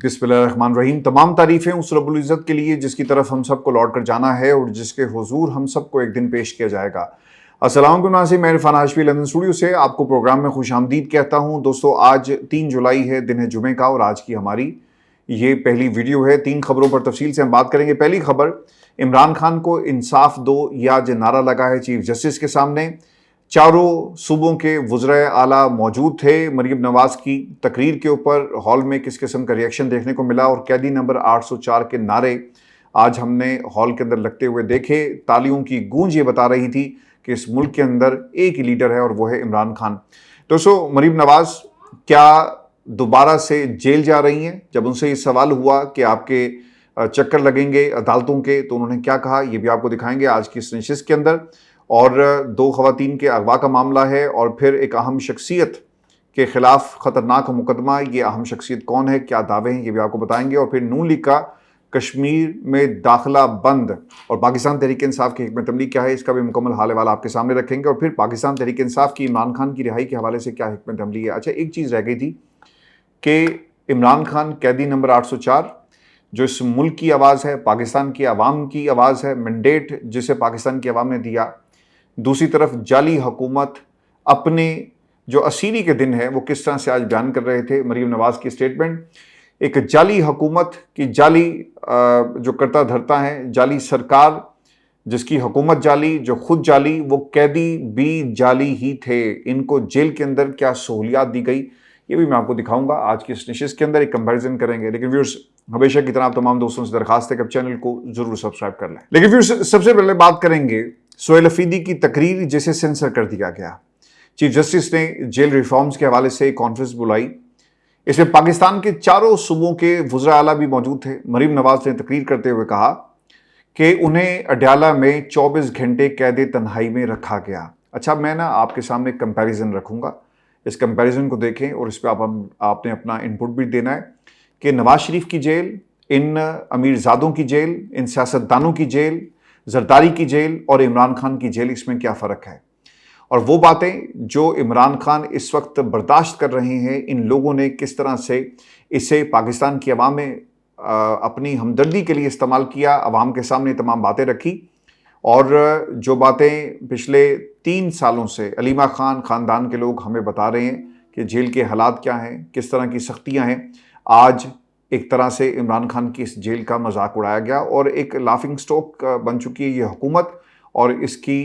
बिस्मिल्लाहिर्रहमानिर्रहीम। तमाम तारीफ़ें उस रब्बुल इज़्ज़त के लिए जिसकी तरफ हम सबको लौट कर जाना है और जिसके हुजूर हम सबको एक दिन पेश किया जाएगा। अस्सलाम वालेकुम नाज़रीन, मैं इरफान हाशमी लंदन स्टूडियो से आपको प्रोग्राम में खुशामदीद कहता हूँ। दोस्तों, आज 3 जुलाई है, दिन है जुमे का और आज की हमारी ये पहली वीडियो है। 3 खबरों पर तफसील से हम बात करेंगे। पहली खबर, इमरान खान को इंसाफ दो, यह जो नारा लगा है चीफ जस्टिस के सामने। चारों सूबों के वज़राए आला मौजूद थे। मरीम नवाज की तकरीर के ऊपर हॉल में किस किस्म का रिएक्शन देखने को मिला और कैदी नंबर 804 के नारे आज हमने हॉल के अंदर लगते हुए देखे। तालियों की गूंज ये बता रही थी कि इस मुल्क के अंदर एक ही लीडर है और वो है इमरान खान। दोस्तों, मरीम नवाज क्या दोबारा से जेल जा रही हैं? जब उनसे ये सवाल हुआ कि आपके चक्कर लगेंगे अदालतों के, तो उन्होंने क्या कहा, ये भी आपको दिखाएंगे आज की इस नशिस्त के अंदर। और 2 खवातीन के अगवा का मामला है और फिर एक अहम शख्सियत के खिलाफ खतरनाक मुकदमा। ये अहम शख्सियत कौन है, क्या दावे हैं, ये भी आपको बताएंगे। और फिर नून लीग का कश्मीर में दाखिला बंद और पाकिस्तान तहरीक इंसाफ की हिकमत अमली क्या है, इसका भी मुकम्मल हाल हवाला आपके सामने रखेंगे। और फिर पाकिस्तान तहरीक इंसाफ की इमरान खान की रिहाई के हवाले से क्या हिकमत अमली है। अच्छा, एक चीज़ रह गई थी कि इमरान खान कैदी नंबर 804 जो इस मुल्क की आवाज़ है, पाकिस्तान की आवाम की आवाज़ है, मैंडेट जिसे पाकिस्तान की आवाम ने दिया। दूसरी तरफ जाली हुकूमत अपने जो असीरी के दिन है वो किस तरह से आज बयान कर रहे थे। मरीम नवाज की स्टेटमेंट, एक जाली हुकूमत की जाली जो करता धरता है, जाली सरकार जिसकी हुकूमत जाली, जो खुद जाली, वो कैदी भी जाली ही थे। इनको जेल के अंदर क्या सहूलियात दी गई, ये भी मैं आपको दिखाऊंगा आज की इस नशिस्त के अंदर। एक कंपैरिजन करेंगे। लेकिन व्यूअर्स, हमेशा की तरह तमाम दोस्तों से दरखास्त है कि चैनल को जरूर सब्सक्राइब कर लें। लेकिन व्यूअर्स, सबसे पहले बात करेंगे सोहेल अफरीदी की तकरीर जिसे सेंसर कर दिया गया। चीफ जस्टिस ने जेल रिफॉर्म्स के हवाले से एक कॉन्फ्रेंस बुलाई। इसमें पाकिस्तान के चारों सूबों के वज़रा आला भी मौजूद थे। मरीम नवाज ने तकरीर करते हुए कहा कि उन्हें अडयाला में 24 घंटे कैद तन्हाई में रखा गया। अच्छा, मैं ना आपके सामने कंपैरिजन रखूंगा, इस कंपैरिजन को देखें और इस पर आपने अपना इनपुट भी देना है कि नवाज शरीफ की जेल, इन अमीरजादों की जेल, इन सियासतदानों की जेल, जरदारी की जेल और इमरान खान की जेल, इसमें क्या फ़र्क है। और वो बातें जो इमरान खान इस वक्त बर्दाश्त कर रहे हैं, इन लोगों ने किस तरह से इसे पाकिस्तान की अवाम में अपनी हमदर्दी के लिए इस्तेमाल किया, अवाम के सामने तमाम बातें रखी। और जो बातें पिछले 3 सालों से अलीमा खान ख़ानदान के लोग हमें बता रहे हैं कि जेल के हालात क्या हैं, किस तरह की सख्तियाँ हैं, आज एक तरह से इमरान खान की इस जेल का मजाक उड़ाया गया और एक लाफिंग स्टॉक बन चुकी है ये हुकूमत और इसकी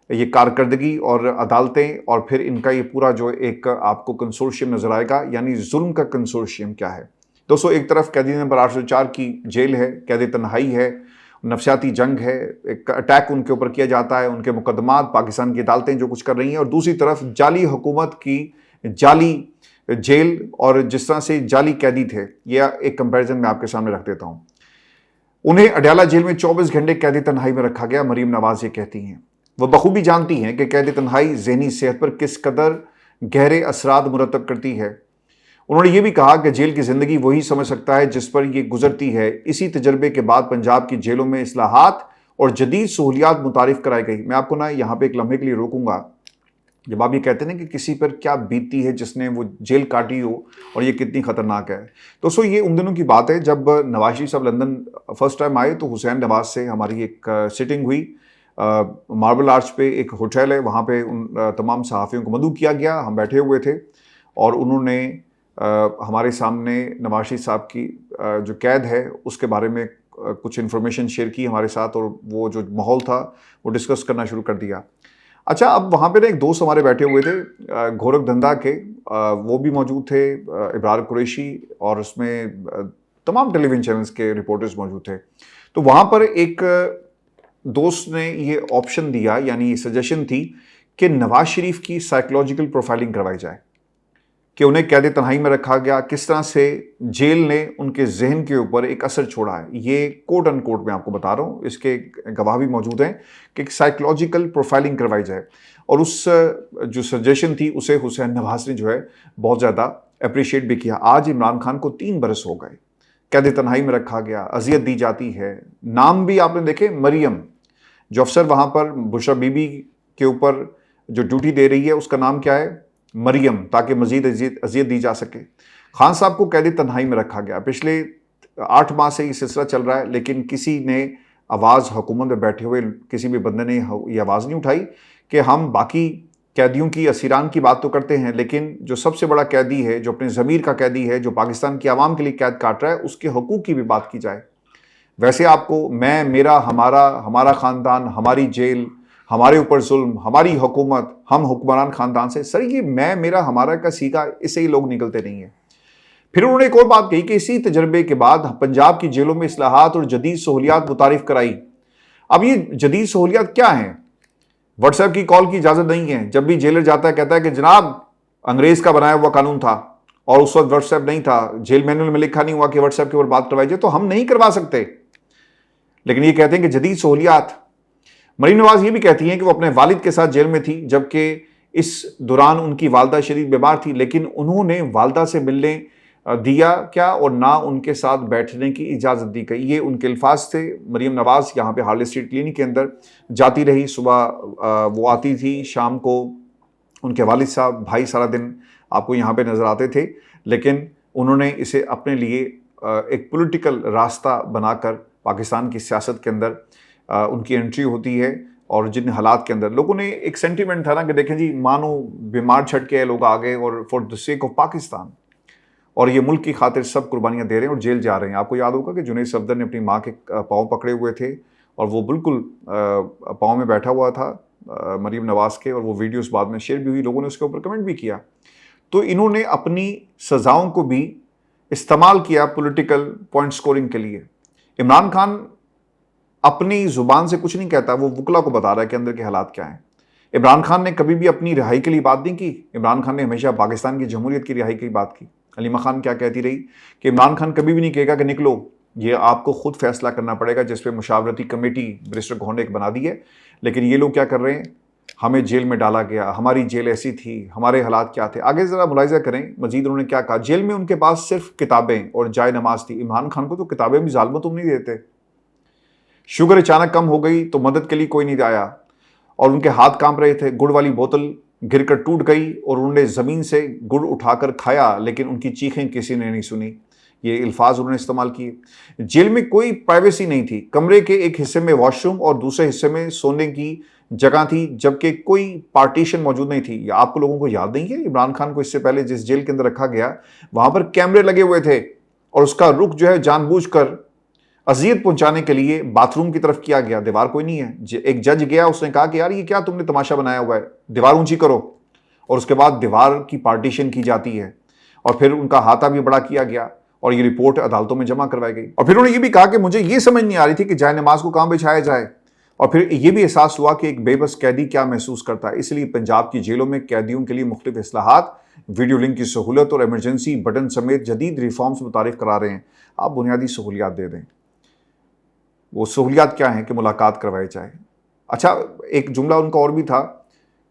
ये कारकर्दगी और अदालतें और फिर इनका ये पूरा जो एक आपको कंसोर्शियम नज़र आएगा, यानी जुल्म का कंसोर्शियम क्या है। दोस्तों, एक तरफ कैदी नंबर 804 की जेल है, कैद तन्हाई है, नफसियाती जंग है, एक अटैक उनके ऊपर किया जाता है, उनके मुकदमात, पाकिस्तान की अदालतें जो कुछ कर रही हैं, और दूसरी तरफ जाली हुकूमत की जाली जेल और जिस तरह से जाली कैदी थे। यह एक कंपैरिजन मैं आपके सामने रख देता हूँ। उन्हें अडयाला जेल में 24 घंटे कैद तन्हाई में रखा गया। मरीम नवाज ये कहती हैं, वह बखूबी जानती हैं कि कैद तन्हाई ज़हनी सेहत पर किस कदर गहरे असरात मुरतब करती है। उन्होंने ये भी कहा कि जेल की ज़िंदगी वही समझ सकता है जिस पर यह गुजरती है। इसी तजर्बे के बाद पंजाब की जेलों में इस्लाहात और जदीद सहूलियात मुतारिफ कराई गई। मैं आपको ना यहाँ पे एक लम्हे के लिए रोकूंगा। जब आप ये कहते हैं ना कि किसी पर क्या बीती है जिसने वो जेल काटी हो और ये कितनी ख़तरनाक है। दोस्तों, ये उन दिनों की बात है जब नवाज शरीफ साहब लंदन फर्स्ट टाइम आए तो हुसैन नवाज से हमारी एक सिटिंग हुई। मार्बल आर्च पे एक होटल है, वहाँ पे उन तमाम सहाफ़ियों को मदऊ किया गया। हम बैठे हुए थे और उन्होंने हमारे सामने नवाज शरीफ साहब की जो कैद है उसके बारे में कुछ इन्फॉर्मेशन शेयर की हमारे साथ और वो जो माहौल था वो डिस्कस करना शुरू कर दिया। अच्छा, अब वहाँ पे ना एक दोस्त हमारे बैठे हुए थे गोरख धंधा के, वो भी मौजूद थे, इब्रार कुरैशी, और उसमें तमाम टेलीविजन चैनल्स के रिपोर्टर्स मौजूद थे। तो वहाँ पर एक दोस्त ने ये ऑप्शन दिया, यानी सजेशन थी कि नवाज शरीफ की साइकोलॉजिकल प्रोफाइलिंग करवाई जाए, कि उन्हें कैद तन्हाई में रखा गया, किस तरह से जेल ने उनके जहन के ऊपर एक असर छोड़ा है। ये कोट अन कोट मैं आपको बता रहा हूँ, इसके गवाह भी मौजूद हैं कि साइकोलॉजिकल प्रोफाइलिंग करवाई जाए। और उस जो सजेशन थी उसे हुसैन नवाज ने जो है बहुत ज़्यादा अप्रिशिएट भी किया। आज इमरान खान को 3 बरस हो गए, कैद तन्हाई में रखा गया, अजियत दी जाती है। नाम भी आपने देखे, मरियम, जो अफसर वहाँ पर बुशरा बीबी के ऊपर जो ड्यूटी दे रही है उसका नाम क्या है, मरियम, ताकि मजीद अजियत दी जा सके। खान साहब को कैदी तन्हाई में रखा गया। पिछले 8 माह से ये सिलसिला चल रहा है, लेकिन किसी ने आवाज़ हुकूमत में बैठे हुए किसी भी बंदे ने ये आवाज़ नहीं उठाई कि हम बाकी कैदियों की, असीरान की बात तो करते हैं, लेकिन जो सबसे बड़ा कैदी है, जो अपने ज़मीर का कैदी है, जो पाकिस्तान की आवाम के लिए कैद काट रहा है, उसके हकूक़ की भी बात की जाए। वैसे आपको मैं, मेरा, हमारा ख़ानदान, हमारी जेल, हमारे ऊपर जुल्म, हमारी हुकूमत, हम हुक्मरान ख़ानदान से, सर ये मैं, मेरा, हमारा का सीखा, इससे ही लोग निकलते नहीं हैं। फिर उन्होंने एक और बात कही कि इसी तजर्बे के बाद पंजाब की जेलों में इस्लाहात और जदीद सहूलियात मुतारिफ कराई। अब ये जदीद सहूलियात क्या हैं? व्हाट्सएप की कॉल की इजाज़त नहीं है। जब भी जेलर जाता है कहता है कि जनाब अंग्रेज़ का बनाया हुआ कानून था और उस वक्त व्हाट्सएप नहीं था, जेल मैनुअल में लिखा नहीं हुआ कि व्हाट्सएप के ऊपर बात करवाई जाए, तो हम नहीं करवा सकते। लेकिन ये कहते हैं कि जदीद सहूलियात। मरीम नवाज ये भी कहती हैं कि वो अपने वालिद के साथ जेल में थी, जबकि इस दौरान उनकी वालदा शदीद बीमार थी, लेकिन उन्होंने वालदा से मिलने दिया क्या और ना उनके साथ बैठने की इजाज़त दी गई। ये उनके अल्फाज थे। मरीम नवाज यहाँ पे हार्ले स्ट्रीट क्लिनिक के अंदर जाती रही, सुबह वो आती थी, शाम को उनके वालिद साहब, भाई सारा दिन आपको यहाँ पे नज़र आते थे, लेकिन उन्होंने इसे अपने लिए एक पॉलिटिकल रास्ता बनाकर पाकिस्तान की सियासत के अंदर उनकी एंट्री होती है। और जिन हालात के अंदर लोगों ने एक सेंटिमेंट था ना कि देखें जी, मानो बीमार छट के लोग आ गए और for the sake of Pakistan, और ये मुल्क की खातिर सब कुर्बानियाँ दे रहे हैं और जेल जा रहे हैं। आपको याद होगा कि जुनैद सफदर ने अपनी माँ के पाँव पकड़े हुए थे और वो बिल्कुल पाँव में बैठा हुआ था मरीम नवाज के, और वो वीडियोस बाद में शेयर भी हुई, लोगों ने उसके ऊपर कमेंट भी किया। तो इन्होंने अपनी सज़ाओं को भी इस्तेमाल किया पॉलिटिकल पॉइंट स्कोरिंग के लिए। इमरान खान अपनी ज़ुबान से कुछ नहीं कहता, वो वकला को बता रहा है कि अंदर के हालात क्या हैं। इमरान खान ने कभी भी अपनी रिहाई के लिए बात नहीं की। इमरान खान ने हमेशा पाकिस्तान की जमहूरियत की रिहाई की बात की। हलीमा खान क्या कहती रही कि इमरान खान कभी भी नहीं कहेगा कि निकलो, ये आपको खुद फैसला करना पड़ेगा, जिस पे मुशावरती कमेटी बैरिस्टर गोंड ने एक बना दी है। लेकिन ये लोग क्या कर रहे हैं, हमें जेल में डाला गया, हमारी जेल ऐसी थी, हमारे हालात क्या थे। आगे ज़रा मुलाहिजा करें मजीद उन्होंने क्या कहा। जेल में उनके पास सिर्फ किताबें और जाए नमाज थी। इमरान खान को तो किताबें भी ज़ालिम तुम नहीं देते। शुगर अचानक कम हो गई तो मदद के लिए कोई नहीं आया और उनके हाथ कांप रहे थे। गुड़ वाली बोतल गिरकर टूट गई और उन्होंने ज़मीन से गुड़ उठाकर खाया, लेकिन उनकी चीखें किसी ने नहीं सुनी। ये अल्फाज उन्होंने इस्तेमाल किए। जेल में कोई प्राइवेसी नहीं थी। कमरे के एक हिस्से में वॉशरूम और दूसरे हिस्से में सोने की जगह थी, जबकि कोई पार्टीशन मौजूद नहीं थी। आप लोगों को याद नहीं है, इमरान खान को इससे पहले जिस जेल के अंदर रखा गया वहाँ पर कैमरे लगे हुए थे और उसका रुख जो है जानबूझकर अजियत पहुंचाने के लिए बाथरूम की तरफ किया गया। दीवार कोई नहीं है। एक जज गया, उसने कहा कि यार ये क्या तुमने तमाशा बनाया हुआ है, दीवार ऊंची करो, और उसके बाद दीवार की पार्टीशन की जाती है और फिर उनका हाथा भी बड़ा किया गया और ये रिपोर्ट अदालतों में जमा करवाई गई। और फिर उन्होंने ये भी कहा कि मुझे ये समझ नहीं आ रही थी कि जाए नमाज को कहाँ बिछाया जाए, और फिर ये भी एहसास हुआ कि एक बेबस कैदी क्या महसूस करता है। इसलिए पंजाब की जेलों में कैदियों के लिए मुख्तलिफ इस्लाहात, वीडियो लिंक की सहूलत और एमरजेंसी बटन समेत जदीद रिफॉर्म्स मुतारिफ करा रहे हैं। आप बुनियादी सहूलियात दे दें। वो सहूलियात क्या हैं कि मुलाकात करवाई जाए। अच्छा, एक जुमला उनका और भी था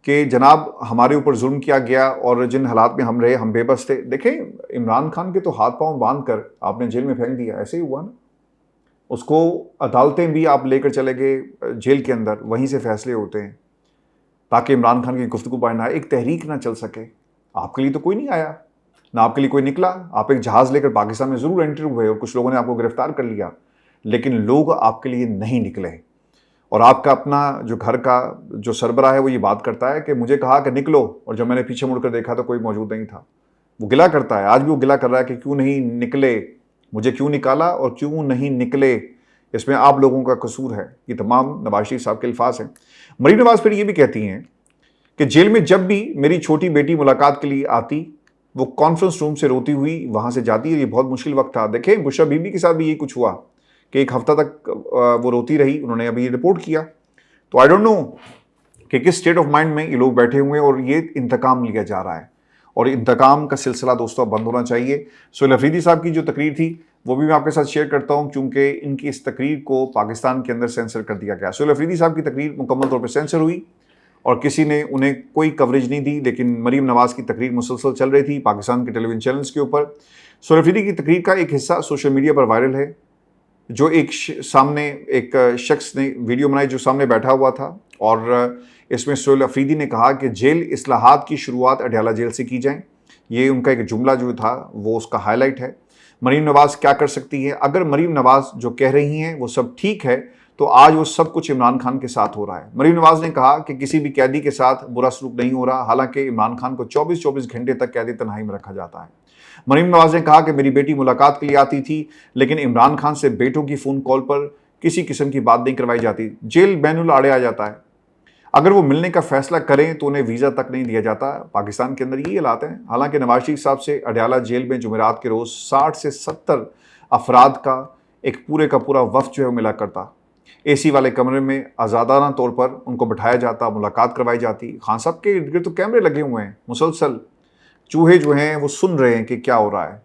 कि जनाब हमारे ऊपर जुल्म किया गया और जिन हालात में हम रहे हम बेबस थे। देखें, इमरान खान के तो हाथ पांव बांध कर आपने जेल में फेंक दिया, ऐसे ही हुआ ना। उसको अदालतें भी आप लेकर चले गए जेल के अंदर, वहीं से फैसले होते हैं ताकि इमरान खान की गुफ्तगू पर ना एक तहरीक ना चल सके। आपके लिए तो कोई नहीं आया, ना आपके लिए कोई निकला। आप एक जहाज़ लेकर पाकिस्तान में ज़रूर एंट्री हुए और कुछ लोगों ने आपको गिरफ्तार कर लिया, लेकिन लोग आपके लिए नहीं निकले। और आपका अपना जो घर का जो सरबराह है वो ये बात करता है कि मुझे कहा कि निकलो, और जब मैंने पीछे मुड़कर देखा तो कोई मौजूद नहीं था। वो गिला करता है, आज भी वो गिला कर रहा है कि क्यों नहीं निकले, मुझे क्यों निकाला और क्यों नहीं निकले, इसमें आप लोगों का कसूर है। ये तमाम नवाज शरीफ साहब के अल्फाज हैं। मरीम नवाज फिर ये भी कहती हैं कि जेल में जब भी मेरी छोटी बेटी मुलाकात के लिए आती, वो कॉन्फ्रेंस रूम से रोती हुई वहाँ से जाती है। ये बहुत मुश्किल वक्त था। देखें, बुशरा बीबी के साथ भी यही कुछ हुआ कि एक हफ्ता तक वो रोती रही। उन्होंने अभी ये रिपोर्ट किया। तो आई डोंट नो कि किस स्टेट ऑफ माइंड में ये लोग बैठे हुए हैं और ये इंतकाम लिया जा रहा है, और इंतकाम का सिलसिला दोस्तों बंद होना चाहिए। सोहेल अफरीदी साहब की जो तकरीर थी वो भी मैं आपके साथ शेयर करता हूं, क्योंकि इनकी इस तकरीर को पाकिस्तान के अंदर सेंसर कर दिया गया। सोहेल अफरीदी साहब की तकरीर मुकम्मल तौर पर सेंसर हुई और किसी ने उन्हें कोई कवरेज नहीं दी, लेकिन मरीम नवाज की तकरीर मुसलसल चल रही थी पाकिस्तान के टेलीविजन चैनल्स के ऊपर। सोहेल अफरीदी की तकरीर का एक हिस्सा सोशल मीडिया पर वायरल है, जो सामने एक शख्स ने वीडियो बनाई जो सामने बैठा हुआ था, और इसमें सोहेल अफरीदी ने कहा कि जेल इस्लाहात की शुरुआत अडयाला जेल से की जाए। ये उनका एक जुमला जो था वो उसका हाईलाइट है। मरीम नवाज़ क्या कर सकती है? अगर मरीम नवाज़ जो कह रही हैं वो सब ठीक है तो आज वो सब कुछ इमरान खान के साथ हो रहा है। मरीम नवाज़ ने कहा कि किसी भी कैदी के साथ बुरा सलूक नहीं हो रहा, हालांकि इमरान खान को 24-24 घंटे तक कैदी तन्हाई में रखा जाता है। मरीम नवाज़ ने कहा कि मेरी बेटी मुलाकात के लिए आती थी, लेकिन इमरान खान से बेटों की फ़ोन कॉल पर किसी किस्म की बात नहीं करवाई जाती, जेल बैनुल आड़े आ जाता है। अगर वो मिलने का फैसला करें तो उन्हें वीज़ा तक नहीं दिया जाता। पाकिस्तान के अंदर ये हालात हैं। हालांकि नवाज शरीफ साहब से अडयाला जेल में जुमेरात के रोज़ 60 से 70 अफराद का एक पूरे का पूरा वफ्द जो है मिला करता। एसी वाले कमरे में आज़ादाना तौर पर उनको बिठाया जाता, मुलाकात करवाई जाती। खान साहब के इर्द गिर्द तो कैमरे लगे हुए हैं, मुसलसल चूहे जो हैं वो सुन रहे हैं कि क्या हो रहा है।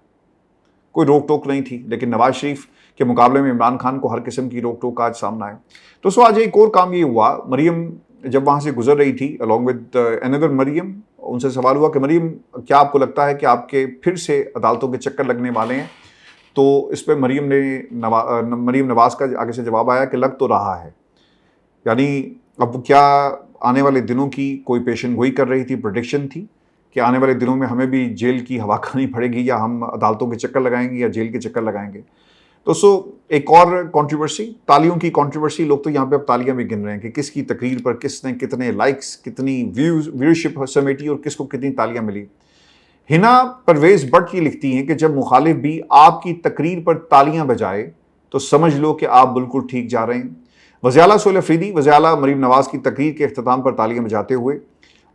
कोई रोक टोक नहीं थी, लेकिन नवाज शरीफ के मुकाबले में इमरान खान को हर किस्म की रोक टोक आज सामना है। तो सो आज एक और काम ये हुआ, मरीम जब वहाँ से गुजर रही थी अलॉन्ग विद अनदर मरीम, उनसे सवाल हुआ कि मरीम क्या आपको लगता है कि आपके फिर से अदालतों के चक्कर लगने वाले हैं? तो इस पर मरीम नवाज़ का आगे से जवाब आया कि लग तो रहा है। यानी अब क्या आने वाले दिनों की कोई पेशन गोई कर रही थी, प्रेडिक्शन थी कि आने वाले दिनों में हमें भी जेल की हवा खानी पड़ेगी, या हम अदालतों के चक्कर लगाएंगे या जेल के चक्कर लगाएंगे। तो एक और कंट्रोवर्सी, तालियों की कंट्रोवर्सी। लोग तो यहाँ पे अब तालियां भी गिन रहे हैं कि किसकी तकरीर पर किसने कितने लाइक्स, कितनी व्यूशिप समेटी और किसको कितनी तालियां मिली। हिना परवेज भट्ट ये लिखती हैं कि जब मुखालिफ भी आपकी तकरीर पर तालियां बजाए तो समझ लो कि आप बिल्कुल ठीक जा रहे हैं। वज़िर सोहेल अफरीदी वज़िर मरीम नवाज़ की तकरीर के अख्ताम पर तालियां बजाते हुए,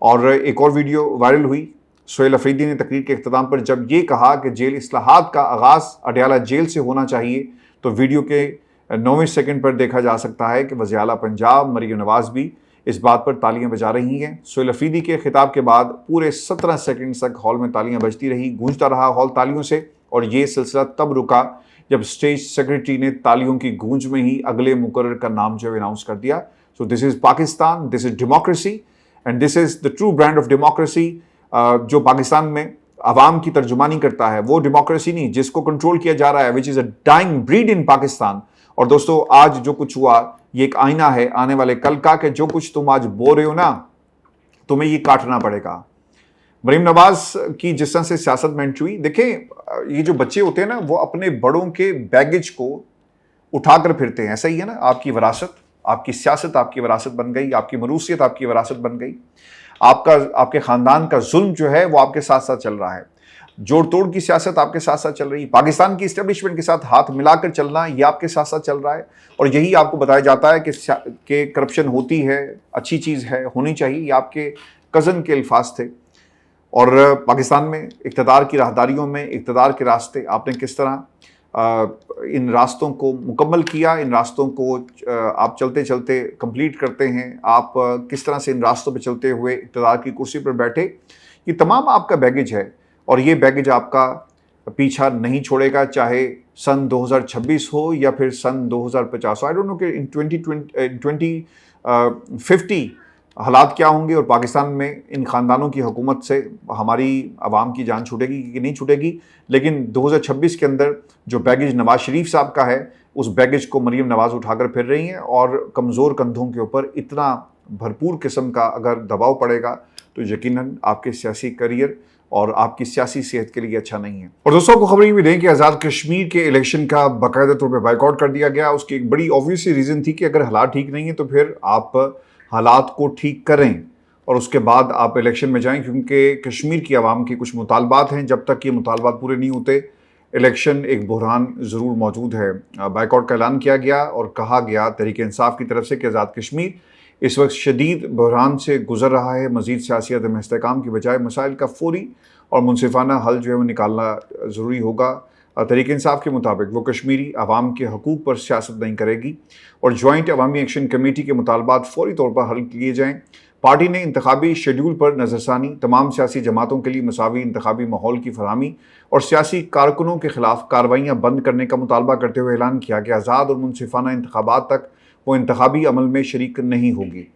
और एक और वीडियो वायरल हुई। सोहेल अफरीदी ने तकरीर के अख्ताम पर जब ये कहा कि जेल इस्लाहात का आगाज़ अडयाला जेल से होना चाहिए, तो वीडियो के 9वें सेकंड पर देखा जा सकता है कि वज़ीर आला पंजाब मरीम नवाज़ भी इस बात पर तालियां बजा रही हैं। सोहेल अफरीदी के खिताब के बाद पूरे 17 सेकंड तक हॉल में तालियां बजती रही, गूंजता रहा हॉल तालियों से। और ये सिलसिला तब रुका जब स्टेज सेक्रेटरी ने तालियों की गूंज में ही अगले मुकर्रर का नाम जो है अनाउंस कर दिया। So this is Pakistan, this is democracy and this is the true brand of democracy. जो पाकिस्तान में अवाम की तर्जुमानी करता है वो डेमोक्रेसी नहीं, जिसको कंट्रोल किया जा रहा है, which is a dying breed in Pakistan. और दोस्तों आज जो कुछ हुआ ये एक आईना है आने वाले कल का, कि जो कुछ तुम आज बोल रहे हो ना, तुम्हें ये काटना पड़ेगा। मरीम नवाज की जिस तरह से सियासत में एंट्री हुई, देखें ये जो बच्चे होते हैं ना वो अपने बड़ों के बैगेज को उठाकर फिरते हैं। ऐसा ही है ना, आपकी विरासत, आपकी सियासत आपकी विरासत बन गई, आपकी मरूसियत आपकी विरासत बन गई, आपके ख़ानदान का जुल्म जो है वो आपके साथ साथ चल रहा है, जोड़ तोड़ की सियासत आपके साथ साथ चल रही है, पाकिस्तान की इस्टेब्लिशमेंट के साथ हाथ मिलाकर चलना ये आपके साथ साथ चल रहा है। और यही आपको बताया जाता है कि करप्शन होती है, अच्छी चीज़ है, होनी चाहिए। ये आपके कज़न के अल्फाज थे। और पाकिस्तान में इक़्तिदार की राहदारियों में, इक़्तिदार के रास्ते आपने किस तरह इन रास्तों को मुकम्मल किया, इन रास्तों को आप चलते चलते कंप्लीट करते हैं, आप किस तरह से इन रास्तों पे चलते हुए इक़्तिदार की कुर्सी पर बैठे, ये तमाम आपका बैगेज है। और ये बैगेज आपका पीछा नहीं छोड़ेगा, चाहे सन 2026 हो या फिर सन 2050 हो। आई डोंट नो कि इन 2050 हालात क्या होंगे और पाकिस्तान में इन ख़ानदानों की हुकूमत से हमारी आवाम की जान छूटेगी कि नहीं छूटेगी। लेकिन 2026 के अंदर जो बैगेज नवाज शरीफ साहब का है, उस बैगेज को मरीम नवाज़ उठाकर फिर रही हैं। और कमज़ोर कंधों के ऊपर इतना भरपूर किस्म का अगर दबाव पड़ेगा तो यकीनन आपके सियासी करियर और आपकी सियासी सेहत के लिए अच्छा नहीं है। और दोस्तों को खबर ये भी दें कि आज़ाद कश्मीर के इलेक्शन का बाकायदा तौर पर बाइकआउट कर दिया गया। उसकी एक बड़ी ऑब्वियस रीज़न थी कि अगर हालात ठीक नहीं है तो फिर आप हालात को ठीक करें और उसके बाद आप इलेक्शन में जाएं, क्योंकि कश्मीर की आवाम के कुछ मुतालबात हैं, जब तक ये मुतालबात पूरे नहीं होते इलेक्शन एक बहरान ज़रूर मौजूद है। बाइकआउट का ऐलान किया गया और कहा गया तहरीक इंसाफ की तरफ से कि आज़ाद कश्मीर इस वक्त शदीद बहरान से गुजर रहा है। मज़ीद सियासी अदम इस्तेहकाम की बजाय मसाइल का फौरी और मुनसिफाना हल जो है वो निकालना ज़रूरी होगा। तहरीक इंसाफ के मुताबिक वो कश्मीरी आवाम के हकूक़ पर सियासत नहीं करेगी और जॉइंट अवामी एक्शन कमेटी के मुतालबात फौरी तौर पर हल किए जाएँ। पार्टी ने इंतखाबी शेड्यूल पर नज़रसानी, तमाम सियासी जमातों के लिए मसावी इंतखाबी माहौल की फरहमी और सियासी कारकुनों के खिलाफ कार्रवाइयाँ बंद करने का मुतालबा करते हुए ऐलान किया कि आज़ाद और मुनसिफाना इंतखाबात तक वो इंतखाबी अमल में शरीक नहीं होगी।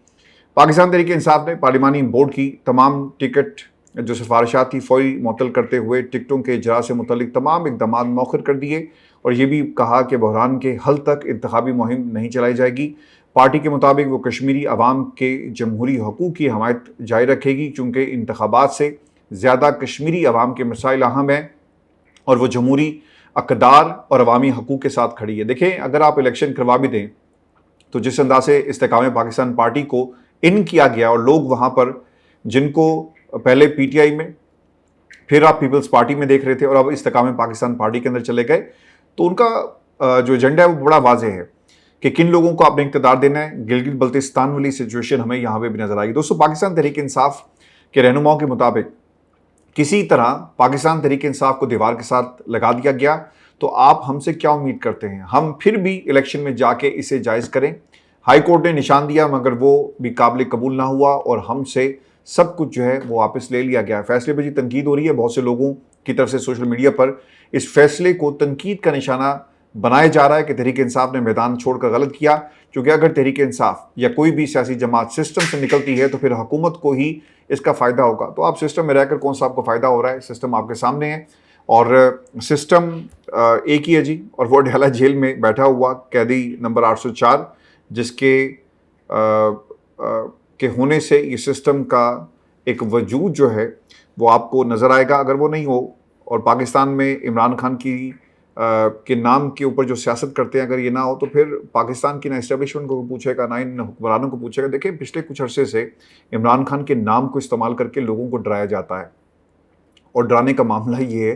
पाकिस्तान तहरीक इंसाफ ने पार्लिमानी बोर्ड की तमाम टिकट जो सिफारिशात थी फौरी मुअत्तल करते हुए टिकटों के इजरा से मुतल्लिक तमाम इक़दामात मौखर कर दिए और ये भी कहा कि बहरान के हल तक इंतखाबी मुहिम नहीं चलाई जाएगी। पार्टी के मुताबिक वो कश्मीरी अवाम के जमहूरी हकूक़ की हमायत जारी रखेगी, चूँकि इंतखाबात से ज़्यादा कश्मीरी अवाम के मसाइल अहम हैं और वो जमहूरी अक़दार और अवामी हकूक़ के साथ खड़ी है। देखें, अगर आप इलेक्शन करवा भी दें तो जिस अंदाज से इस्तेकाम पाकिस्तान पार्टी को इन किया गया और लोग वहाँ पर जिनको पहले पीटीआई में, फिर आप पीपल्स पार्टी में देख रहे थे और अब इस्तेकाम पाकिस्तान पार्टी के अंदर चले गए, तो उनका जो एजेंडा है वो बड़ा वाज़ेह है कि किन लोगों को आपने इक़्तिदार देना है। गिलगित बल्तिस्तान वाली सिचुएशन हमें यहाँ पे भी नजर आएगी। दोस्तों, पाकिस्तान तहरीक इंसाफ के रहनुमाओं के मुताबिक किसी तरह पाकिस्तान तहरीक इंसाफ को दीवार के साथ लगा दिया गया, तो आप हमसे क्या उम्मीद करते हैं? हम फिर भी इलेक्शन में जाके इसे जायज़ करें। हाई कोर्ट ने निशान दिया मगर वो भी काबिल कबूल ना हुआ और हमसे सब कुछ जो है वो वापस ले लिया गया। फैसले पर जी तनकीद हो रही है बहुत से लोगों की तरफ से सोशल मीडिया पर। इस फैसले को तनकीद का निशाना बनाया जा रहा है कि तहरीक इंसाफ ने मैदान छोड़कर गलत किया, क्योंकि अगर तहरीक इंसाफ या कोई भी सियासी जमात सिस्टम से निकलती है तो फिर हुकूमत को ही इसका फ़ायदा होगा। तो आप सिस्टम में रहकर कौन सा आपको फ़ायदा हो रहा है? सिस्टम आपके सामने है और सिस्टम एक ही है जी, और वो अडयाला जेल में बैठा हुआ कैदी नंबर 804, जिसके के होने से ये सिस्टम का एक वजूद जो है वो आपको नज़र आएगा। अगर वो नहीं हो और पाकिस्तान में इमरान खान की के नाम के ऊपर जो सियासत करते हैं, अगर ये ना हो तो फिर पाकिस्तान की ना इस्टेब्लिशमेंट को पूछेगा, ना इन हुक्मरानों को पूछेगा। देखिए, पिछले कुछ अरसे से इमरान खान के नाम को इस्तेमाल करके लोगों को डराया जाता है और डराने का मामला ये है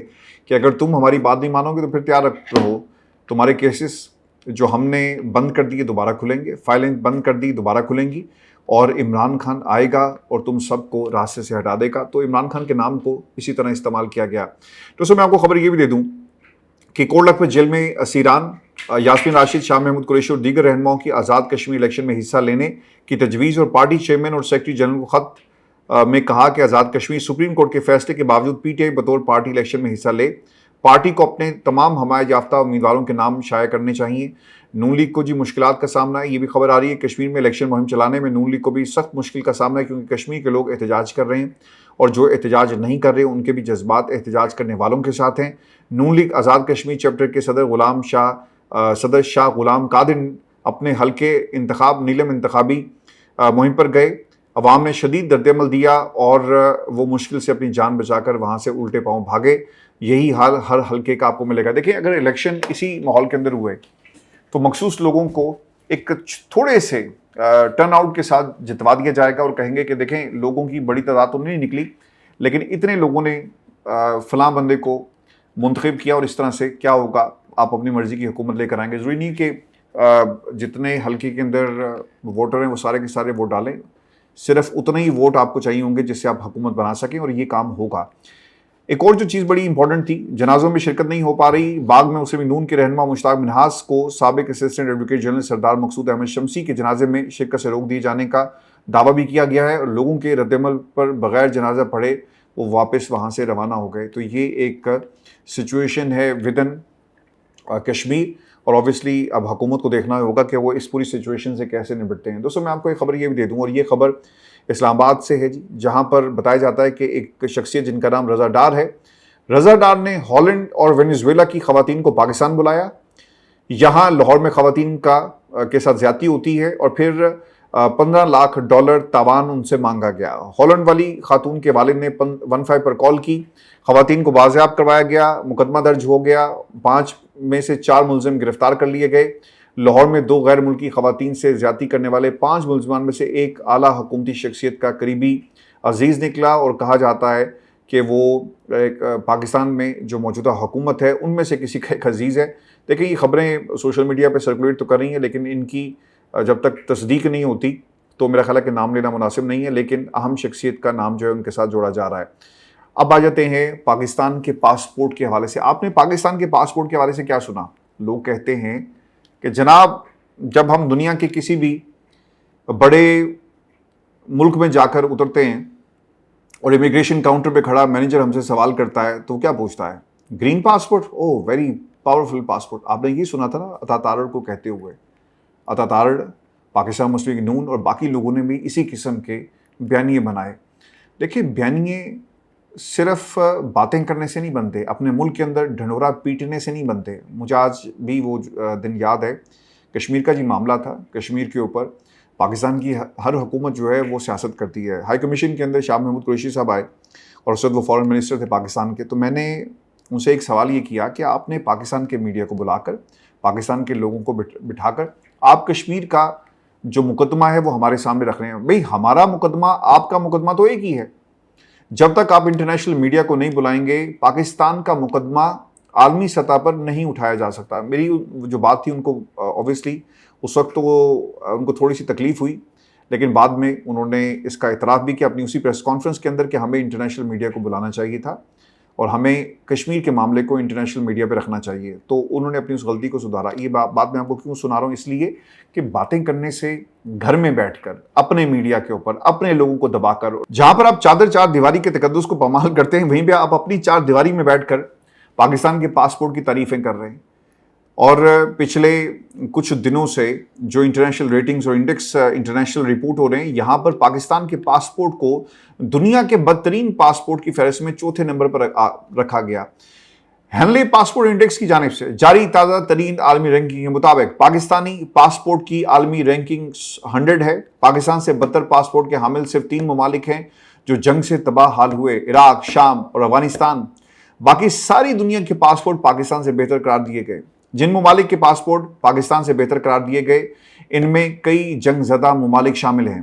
कि अगर तुम हमारी बात नहीं मानोगे तो फिर तैयार रहो, तुम्हारे केसेस जो हमने बंद कर दिए दोबारा खुलेंगे, फाइलें बंद कर दी दोबारा खुलेंगी और इमरान खान आएगा और तुम सबको रास्ते से हटा देगा। तो इमरान खान के नाम को इसी तरह इस्तेमाल किया गया। तो उसमें मैं आपको खबर ये भी दे दूँ कि कोटलखपत जेल में असीरान यास्मीन राशिद, शाह महमूद कुरैशी और दीगर रहनुमाओं की आज़ाद कश्मीर इलेक्शन में हिस्सा लेने की तजवीज़ और पार्टी चेयरमैन और सेक्रेटरी जनरल को ख़त में कहा कि आज़ाद कश्मीर सुप्रीम कोर्ट के फैसले के बावजूद पीटीआई बतौर पार्टी इलेक्शन में हिस्सा ले। पार्टी को अपने तमाम हमायत याफ्ता उम्मीदवारों के नाम शाया करने चाहिए। नून लीग को जी मुश्किलात का सामना है, ये भी खबर आ रही है। कश्मीर में इलेक्शन मुहिम चलाने में नून लीग को भी सख्त मुश्किल का सामना है, क्योंकि कश्मीर के लोग एहतजाज कर रहे हैं और जो एहतजाज नहीं कर रहे उनके भी जज्बात एहतजाज करने वालों के साथ हैं। नून लीग आज़ाद कश्मीर चैप्टर के सदर शाह गुलाम कादिर अपने हल्के नीलम इंतखाबी मुहिम पर गए। अवाम ने शदीद रद्दअमल दिया और वो मुश्किल से अपनी जान बचाकर वहाँ से उल्टे पाँव भागे। यही हाल हर हल्के का आपको मिलेगा। देखिए, अगर इलेक्शन इसी माहौल के अंदर हुए तो मखसूस लोगों को एक थोड़े से टर्न आउट के साथ जितवा दिया जाएगा और कहेंगे कि देखें, लोगों की बड़ी तादाद तो नहीं निकली, लेकिन इतने लोगों ने फलां बंदे को मुंतखब किया और इस तरह से क्या होगा, आप अपनी मर्ज़ी की हुकूमत लेकर आएंगे। ज़रूरी नहीं कि जितने हल्के के अंदर वोटर हैं वो सारे के सारे वोट डालें, सिर्फ उतने ही वोट आपको चाहिए होंगे जिससे आप हुकूमत बना सकें और ये काम होगा। एक और जो चीज़ बड़ी इंपॉर्टेंट थी, जनाजों में शिरकत नहीं हो पा रही। बाग में मुस्लिम नून के रहनुमा मुश्ताक मिनहास को साबिक असिस्टेंट एडवोकेट जनरल सरदार मकसूद अहमद शमसी के जनाजे में शिरकत से रोक दिए जाने का दावा भी किया गया है और लोगों के रद्दअमल पर बगैर जनाजा पढ़े वो वापस वहाँ से रवाना हो गए। तो ये एक सिचुएशन है विदन कश्मीर और ऑब्वियसली अब हुकूमत को देखना होगा कि वो इस पूरी सिचुएशन से कैसे निपटते हैं। दोस्तों, मैं आपको एक खबर ये भी दे दूँ और ये खबर इस्लामाबाद से है जी, जहाँ पर बताया जाता है कि एक शख्सियत जिनका नाम रज़ा डार है, रज़ा डार ने हॉलैंड और वेनेजुएला की ख़वातीन को पाकिस्तान बुलाया। यहाँ लाहौर में ख़वातीन के साथ ज़्यादती होती है और फिर $15 लाख तावान उनसे मांगा गया। हॉलैंड वाली खातून के वालिद ने 15 पर कॉल की, ख़वातीन को बाज़ियाब करवाया गया, मुकदमा दर्ज हो गया, 5 में से 4 मुलज़िम गिरफ्तार कर लिए गए। लाहौर में 2 गैर मुल्की ख़वातीन से ज़्यादती करने वाले 5 मुलज़मान में से एक आला हुकूमती शख्सियत का करीबी अजीज़ निकला और कहा जाता है कि वो एक पाकिस्तान में जो मौजूदा हुकूमत है उनमें से किसी का एक अजीज़ है। देखिए, ये ख़बरें सोशल मीडिया पर सर्कुलेट तो कर रही हैं, लेकिन इनकी जब तक तस्दीक नहीं होती तो मेरा ख्याल है कि नाम लेना मुनासिब नहीं है, लेकिन अहम शख्सियत का नाम जो है उनके साथ जोड़ा जा रहा है। अब आ जाते हैं पाकिस्तान के पासपोर्ट के हवाले से। आपने पाकिस्तान के पासपोर्ट के हवाले से क्या सुना? लोग कहते हैं कि जनाब, जब हम दुनिया के किसी भी बड़े मुल्क में जाकर उतरते हैं और इमिग्रेशन काउंटर पे खड़ा मैनेजर हमसे सवाल करता है तो क्या पूछता है? Green passport? Oh, very powerful passport. आपने ये सुना था ना अतातारड़ को कहते हुए। अतातारड़, पाकिस्तान मुस्लिम नून और बाकी लोगों ने भी इसी किस्म के बयानिए बनाए। देखिए, बयानिए सिर्फ बातें करने से नहीं बनते, अपने मुल्क के अंदर ढंढोरा पीटने से नहीं बनते। मुझे आज भी वो दिन याद है, कश्मीर का जी मामला था। कश्मीर के ऊपर पाकिस्तान की हर हुकूमत जो है वो सियासत करती है। हाई कमीशन के अंदर शाह महमूद कुरैशी साहब आए, और उस वक्त वो फॉरेन मिनिस्टर थे पाकिस्तान के। तो मैंने उनसे एक सवाल ये किया कि आपने पाकिस्तान के मीडिया को बुलाकर, पाकिस्तान के लोगों को बिठाकर आप कश्मीर का जो मुकदमा है वो हमारे सामने रख रहे हैं। भाई, हमारा मुकदमा आपका मुकदमा तो एक ही है। जब तक आप इंटरनेशनल मीडिया को नहीं बुलाएंगे, पाकिस्तान का मुकदमा आलमी सतह पर नहीं उठाया जा सकता। मेरी जो बात थी उनको ऑब्वियसली उस वक्त तो उनको थोड़ी सी तकलीफ हुई, लेकिन बाद में उन्होंने इसका इतराफ़ भी किया अपनी उसी प्रेस कॉन्फ्रेंस के अंदर कि हमें इंटरनेशनल मीडिया को बुलाना चाहिए था और हमें कश्मीर के मामले को इंटरनेशनल मीडिया पे रखना चाहिए। तो उन्होंने अपनी उस गलती को सुधारा। ये बात मैं आपको क्यों सुना रहा हूँ, इसलिए कि बातें करने से घर में बैठकर अपने मीडिया के ऊपर अपने लोगों को दबाकर, जहां पर आप चार दीवारी के तकद्दुस को पामाल करते हैं, वहीं पे आप अपनी चार दीवारी में बैठकर पाकिस्तान के पासपोर्ट की तारीफें कर रहे हैं। और पिछले कुछ दिनों से जो इंटरनेशनल रेटिंग्स और इंडेक्स इंटरनेशनल रिपोर्ट हो रहे हैं, यहाँ पर पाकिस्तान के पासपोर्ट को दुनिया के बदतरीन पासपोर्ट की फहरिस्त में चौथे नंबर पर रखा गया। हेनले पासपोर्ट इंडेक्स की जानिब से जारी ताज़ा तरीन आलमी रैंकिंग के मुताबिक पाकिस्तानी पासपोर्ट की आलमी रैंकिंग 100 है। पाकिस्तान से बदतर पासपोर्ट के हामिल सिर्फ 3 ममालिक हैं जो जंग से तबाह हाल हुए, इराक, शाम और अफगानिस्तान। बाकी सारी दुनिया के पासपोर्ट पाकिस्तान से बेहतर करार दिए गए। जिन ममालिक के पासपोर्ट पाकिस्तान से बेहतर करार दिए गए, इनमें कई जंगज़दा ममालिक शामिल हैं।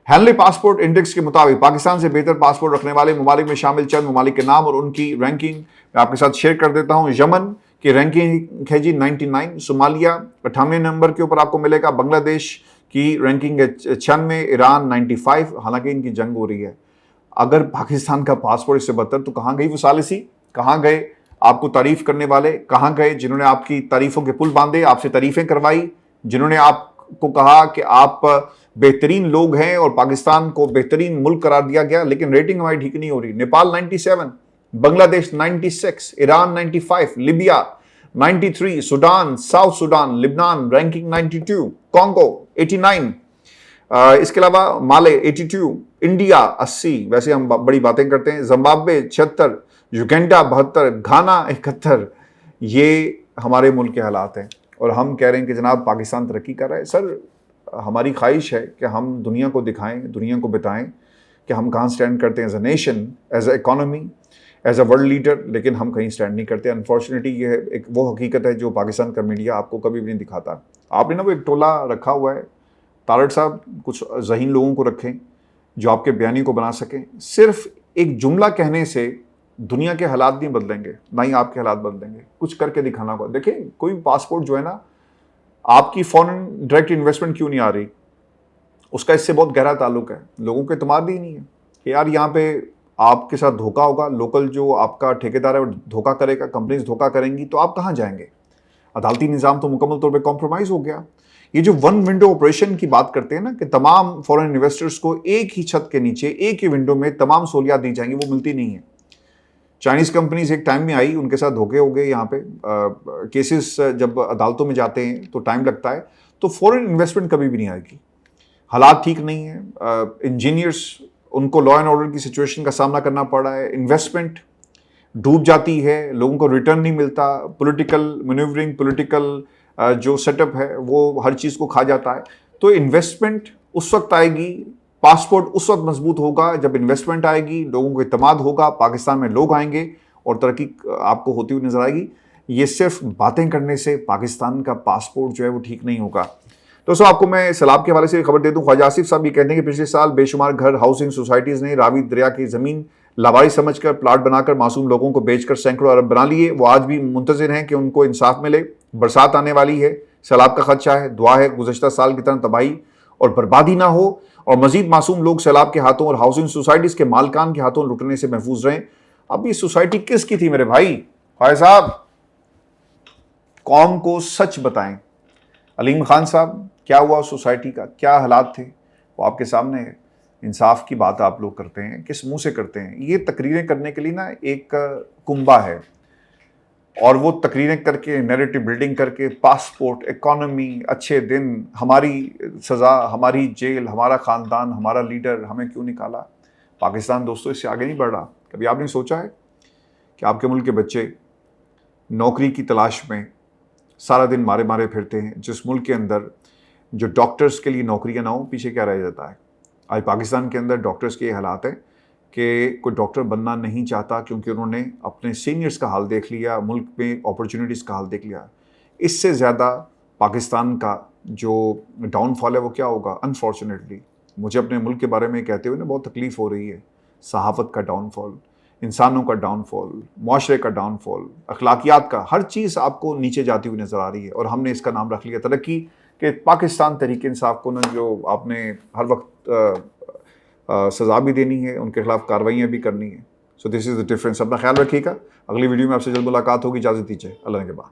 हेनले पासपोर्ट इंडेक्स के मुताबिक पाकिस्तान से बेहतर पासपोर्ट रखने वाले ममालिक में शामिल चंद ममालिक के नाम और उनकी रैंकिंग मैं आपके साथ शेयर कर देता हूँ। यमन की रैंकिंग है जी 99, सोमालिया 98 नंबर के ऊपर आपको मिलेगा, बांग्लादेश की रैंकिंग है 96, ईरान 95, हालांकि इनकी जंग हो रही है। अगर पाकिस्तान का पासपोर्ट इससे बदतर, तो कहाँ गई वो सालिसी, कहाँ गए आपको तारीफ करने वाले, कहाँ गए जिन्होंने आपकी तारीफों के पुल बांधे, आपसे तारीफें करवाई, जिन्होंने आपको कहा कि आप बेहतरीन लोग हैं और पाकिस्तान को बेहतरीन मुल्क करार दिया गया, लेकिन रेटिंग हमारी ठीक नहीं हो रही। Nepal 97, Bangladesh 96, Iran 95, Libya 93, Sudan, south Sudan, Lebanon ranking 92, Congo 89, इसके अलावा माले 82, इंडिया 80, वैसे हम बड़ी बातें करते हैं, जिम्बाब्वे 76, युगांडा 72, घाना 71। ये हमारे मुल्क के हालात हैं और हम कह रहे हैं कि जनाब पाकिस्तान तरक्की कर रहा है। सर, हमारी ख्वाहिश है कि हम दुनिया को दिखाएं, दुनिया को बताएं कि हम कहाँ स्टैंड करते हैं as a nation, as a economy, as a world leader, लेकिन हम कहीं स्टैंड नहीं करते। अनफॉर्चुनेटली ये एक वो हकीकत है जो पाकिस्तान का मीडिया आपको कभी भी नहीं दिखाता। आपने ना वो एक टोला रखा हुआ है, तारड़ साहब, कुछ ज़हीन लोगों को रखें जो आपके बयानी को बना सकें। सिर्फ एक जुमला कहने से दुनिया के हालात नहीं बदलेंगे, ना ही आपके हालात बदलेंगे, कुछ करके दिखाना होगा। देखिए, कोई पासपोर्ट जो है ना, आपकी फॉरेन डायरेक्ट इन्वेस्टमेंट क्यों नहीं आ रही, उसका इससे बहुत गहरा ताल्लुक है। लोगों को एतमाद ही नहीं है कि यार यहाँ पे आपके साथ धोखा होगा, लोकल जो आपका ठेकेदार है वो धोखा करेगा, कंपनीज धोखा करेंगी, तो आप कहाँ जाएंगे। अदालती निज़ाम तो मुकम्मल तौर पर कॉम्प्रोमाइज़ हो गया। ये जो वन विंडो ऑपरेशन की बात करते हैं ना, कि तमाम फॉरेन इन्वेस्टर्स को एक ही छत के नीचे एक ही विंडो में तमाम सहूलियात दी जाएंगी, वो मिलती नहीं है। चाइनीज़ कंपनीज एक टाइम में आई, उनके साथ धोखे हो गए। यहाँ पे केसेस जब अदालतों में जाते हैं तो टाइम लगता है, तो फॉरेन इन्वेस्टमेंट कभी भी नहीं आएगी। हालात ठीक नहीं है, इंजीनियर्स, उनको लॉ एंड ऑर्डर की सिचुएशन का सामना करना पड़ रहा है, इन्वेस्टमेंट डूब जाती है, लोगों को रिटर्न नहीं मिलता, पॉलिटिकल मैन्यूवरिंग, पॉलिटिकल जो सेटअप है वो हर चीज़ को खा जाता है। तो इन्वेस्टमेंट उस वक्त आएगी, पासपोर्ट उस वक्त मजबूत होगा जब इन्वेस्टमेंट आएगी, लोगों को इत्मीनान होगा, पाकिस्तान में लोग आएंगे और तरक्की आपको होती हुई नजर आएगी। ये सिर्फ बातें करने से पाकिस्तान का पासपोर्ट जो है वो ठीक नहीं होगा। दोस्तों, आपको मैं सैलाब के हवाले से खबर दे दूं। ख्वाजा आसिफ साहब ये कहते हैं कि पिछले साल बेशुमार घर, हाउसिंग सोसाइटीज़ ने रावी दरिया की ज़मीन लावारिस समझकर प्लाट बनाकर मासूम लोगों को बेचकर सैकड़ों अरब बना लिए। वो आज भी मुंतज़िर हैं कि उनको इंसाफ मिले। बरसात आने वाली है, सैलाब का खदशा है, दुआ है गुज़श्ता साल की तरह तबाही और बर्बादी ना हो और मजीद मासूम लोग सैलाब के हाथों और हाउसिंग सोसाइटीज़ के मालकान के हाथों लुटने से महफूज रहें। अब ये सोसाइटी किसकी थी मेरे भाई? ख्वाजा साहब, कौम को सच बताएं। अलीम खान साहब, क्या हुआ सोसाइटी का, क्या हालात थे, वो आपके सामने है। इंसाफ की बात आप लोग करते हैं, किस मुंह से करते हैं? ये तकरीरें करने के लिए ना एक कुंबा है और वो तकरीरें करके, नैरेटिव बिल्डिंग करके, पासपोर्ट, इकोनॉमी, अच्छे दिन, हमारी सज़ा, हमारी जेल, हमारा ख़ानदान, हमारा लीडर, हमें क्यों निकाला। पाकिस्तान दोस्तों इससे आगे नहीं बढ़ रहा। कभी आपने सोचा है कि आपके मुल्क के बच्चे नौकरी की तलाश में सारा दिन मारे मारे फिरते हैं? जिस मुल्क के अंदर जो डॉक्टर्स के लिए नौकरियां ना हो, पीछे क्या रह जाता है। आज पाकिस्तान के अंदर डॉक्टर्स के ये हालात हैं कि कोई डॉक्टर बनना नहीं चाहता क्योंकि उन्होंने अपने सीनियर्स का हाल देख लिया, मुल्क में अपॉर्चुनिटीज़ का हाल देख लिया। इससे ज़्यादा पाकिस्तान का जो डाउनफॉल है वो क्या होगा? अनफॉर्चुनेटली मुझे अपने मुल्क के बारे में कहते हुए ना बहुत तकलीफ़ हो रही है। सहाफ़त का डाउनफॉल, इंसानों का डाउनफॉल, मुआशरे का डाउनफॉल, अखलाकियात का, हर चीज़ आपको नीचे जाती हुई नज़र आ रही है। और हमने इसका नाम रख लिया तरक्की, कि पाकिस्तान तहरीक इंसाफ को ना जो आपने हर वक्त सज़ा भी देनी है, उनके खिलाफ कार्रवाइयाँ भी करनी है। So this is the difference. अपना ख्याल रखिएगा। अगली वीडियो में आपसे जल्द मुलाकात होगी। इजाज़त दीजिए। अल्लाह के बाद।